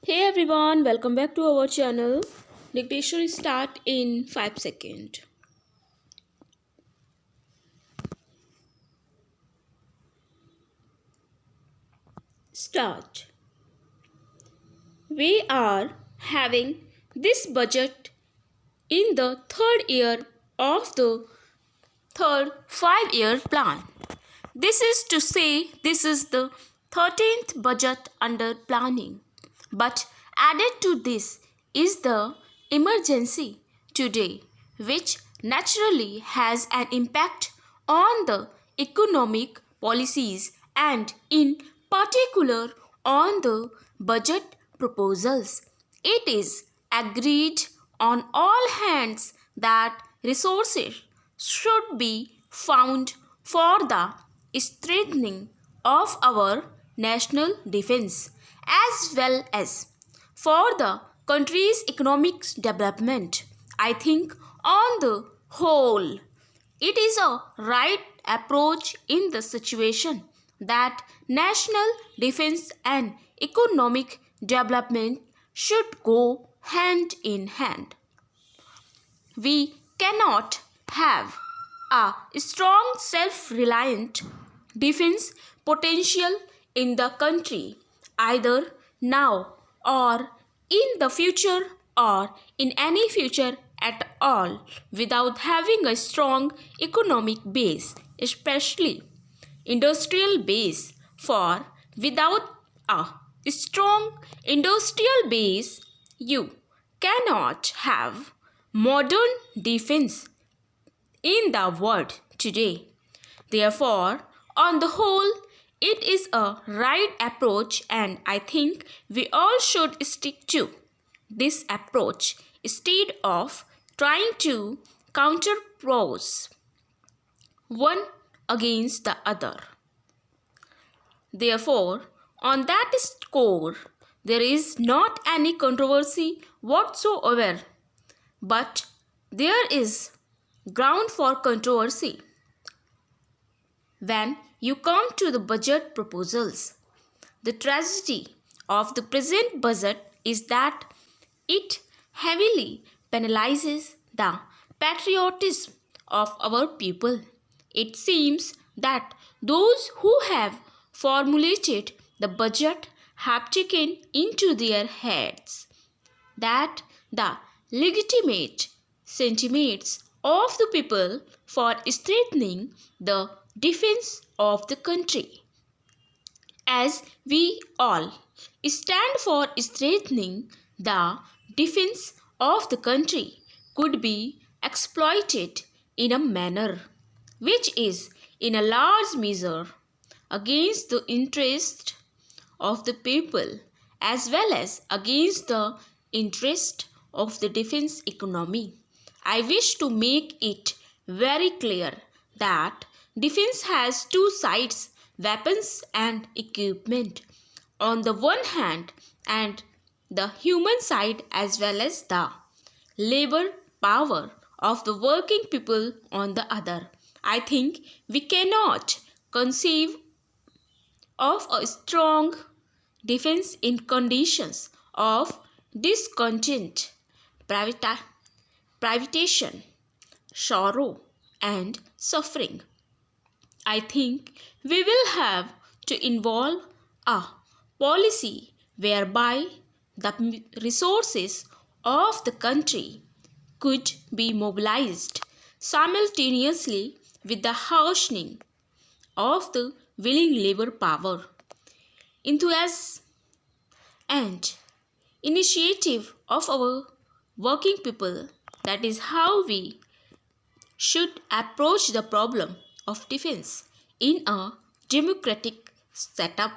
Hey everyone, welcome back to our channel. Dictation start in 5 seconds. Start. We are having this budget in the third year of the third 5-year plan. This is to say, this is the 13th budget under planning. But added to this is the emergency today, which naturally has an impact on the economic policies and, in particular, on the budget proposals. It is agreed on all hands that resources should be found for the strengthening of our national defense as well as for the country's economic development. I think on the whole it is a right approach in the situation that national defense and economic development should go hand in hand. We cannot have a strong self-reliant defense potential in the country either now or in the future or in any future at all without having a strong economic base, especially industrial base. For without a strong industrial base you cannot have modern defense in the world today. Therefore, on the whole, it is a right approach, and I think we all should stick to this approach instead of trying to counterpose one against the other. Therefore, on that score, there is not any controversy whatsoever, but there is ground for controversy when you come to the budget proposals. The tragedy of the present budget is that it heavily penalizes the patriotism of our people. It seems that those who have formulated the budget have taken into their heads that the legitimate sentiments of the people for strengthening the defense of the country, as we all stand for strengthening the defense of the country, could be exploited in a manner which is in a large measure against the interest of the people as well as against the interest of the defense economy. I wish to make it very clear that defense has two sides, weapons and equipment on the one hand, and the human side as well as the labor power of the working people on the other. I think we cannot conceive of a strong defense in conditions of discontent, privatation, sorrow, and suffering. I think we will have to involve a policy whereby the resources of the country could be mobilized simultaneously with the harshening of the willing labor power, enthusiasm and initiative of our working people. That is how we should approach the problem of defense in a democratic setup.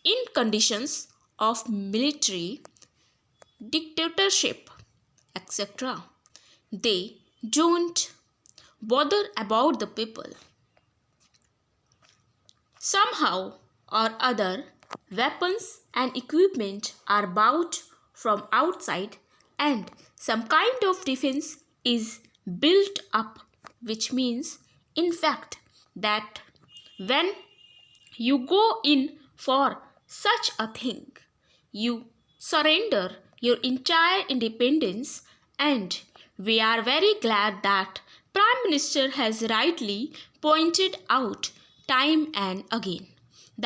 In conditions of military dictatorship, etc., they don't bother about the people. Somehow or other, weapons and equipment are bought from outside and some kind of defense is built up, which means, in fact, that when you go in for such a thing, you surrender your entire independence, and we are very glad that Prime Minister has rightly pointed out time and again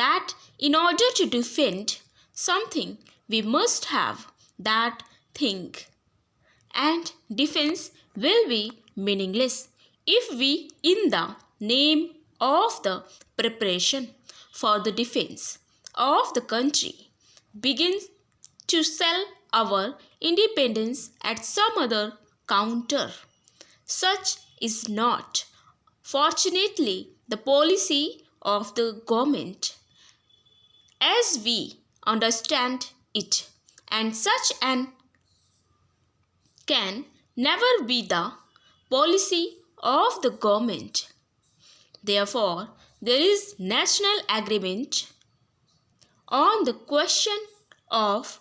that in order to defend something we must have that thing, and defense will be meaningless if we, in the name of the preparation for the defense of the country, begin to sell our independence at some other counter. Such is not, fortunately, the policy of the government as we understand it, and such an can never be the policy of the government. Therefore, there is national agreement on the question of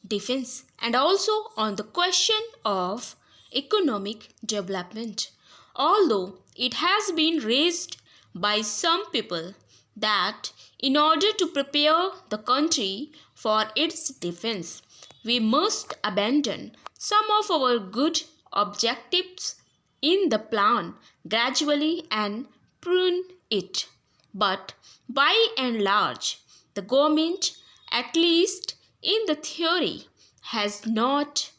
defense and also on the question of economic development. Although it has been raised by some people that in order to prepare the country for its defense, we must abandon some of our good objectives in the plan gradually and prune it. But by and large, the government, at least in the theory, has not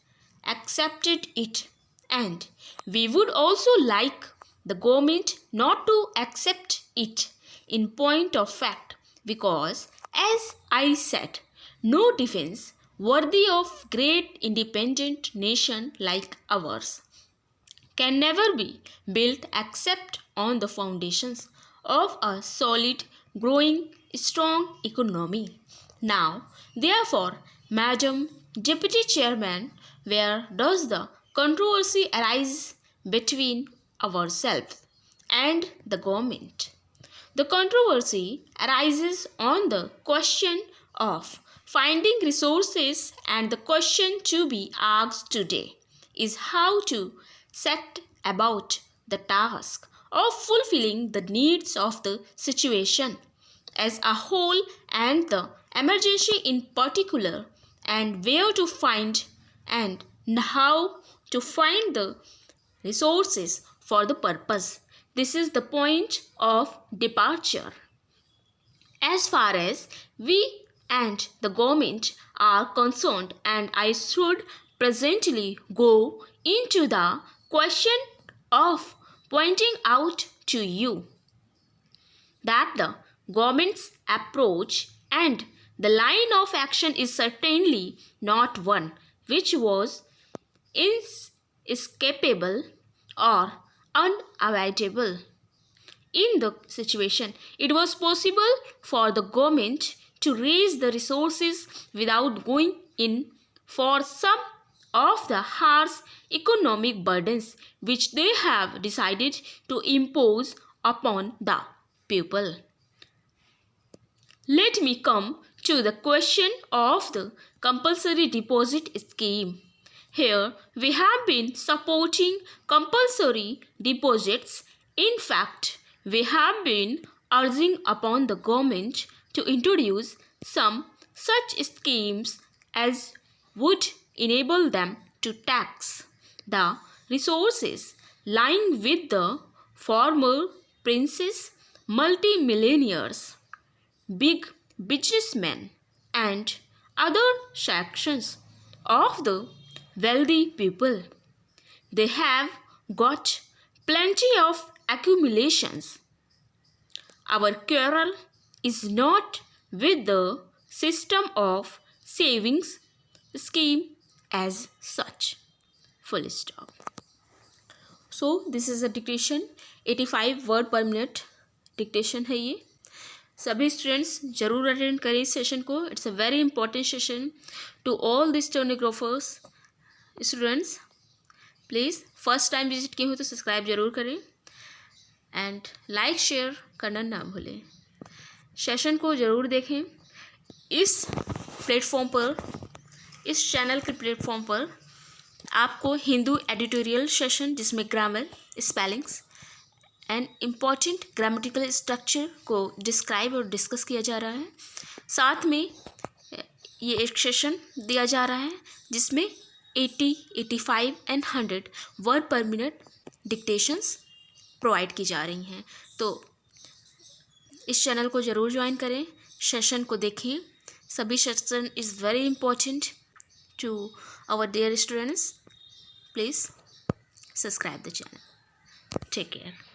accepted it, and we would also like the government not to accept it in point of fact, because as I said, no defense worthy of great independent nation like ours can never be built except on the foundations of a solid, growing, strong economy. Now, therefore, Madam Deputy Chairman, where does the controversy arise between ourselves and the government? The controversy arises on the question of finding resources, and the question to be asked today is how to set about the task of fulfilling the needs of the situation as a whole and the emergency in particular, and where to find and how to find the resources for the purpose. This is the point of departure. As far as we and the government are concerned, and I should presently go into the question of pointing out to you that the government's approach and the line of action is certainly not one which was inescapable or unavoidable. In the situation, it was possible for the government to raise the resources without going in for some of the harsh economic burdens which they have decided to impose upon the people. Let me come to the question of the compulsory deposit scheme. Here we have been supporting compulsory deposits. In fact, we have been urging upon the government to introduce some such schemes as would enable them to tax the resources lying with the former princes, multimillionaires, big businessmen, and other sections of the wealthy people. They have got plenty of accumulations. Our quarrel is not with the system of savings scheme as such. Full stop. So this is a dictation, 85 word पर minute dictation है ये. सभी students जरूर attend करें इस session को. It's a very important session to all the stenographers. Students please first time visit किए हो तो सब्सक्राइब जरूर करें एंड लाइक शेयर करना ना भूलें. सेशन को ज़रूर देखें. इस प्लेटफॉर्म पर, इस चैनल के प्लेटफॉर्म पर आपको हिंदू एडिटोरियल सेशन जिसमें grammar, spellings and important grammatical structure को डिस्क्राइब और डिस्कस किया जा रहा है. साथ में ये एक सेशन दिया जा रहा है जिसमें 80, 85 एंड 100 वर्ड पर मिनट डिक्टेशंस प्रोवाइड की जा रही हैं। तो इस चैनल को ज़रूर ज्वाइन करें, सेशन को देखें। सभी session is very important to our dear students. Please subscribe the channel. Take care.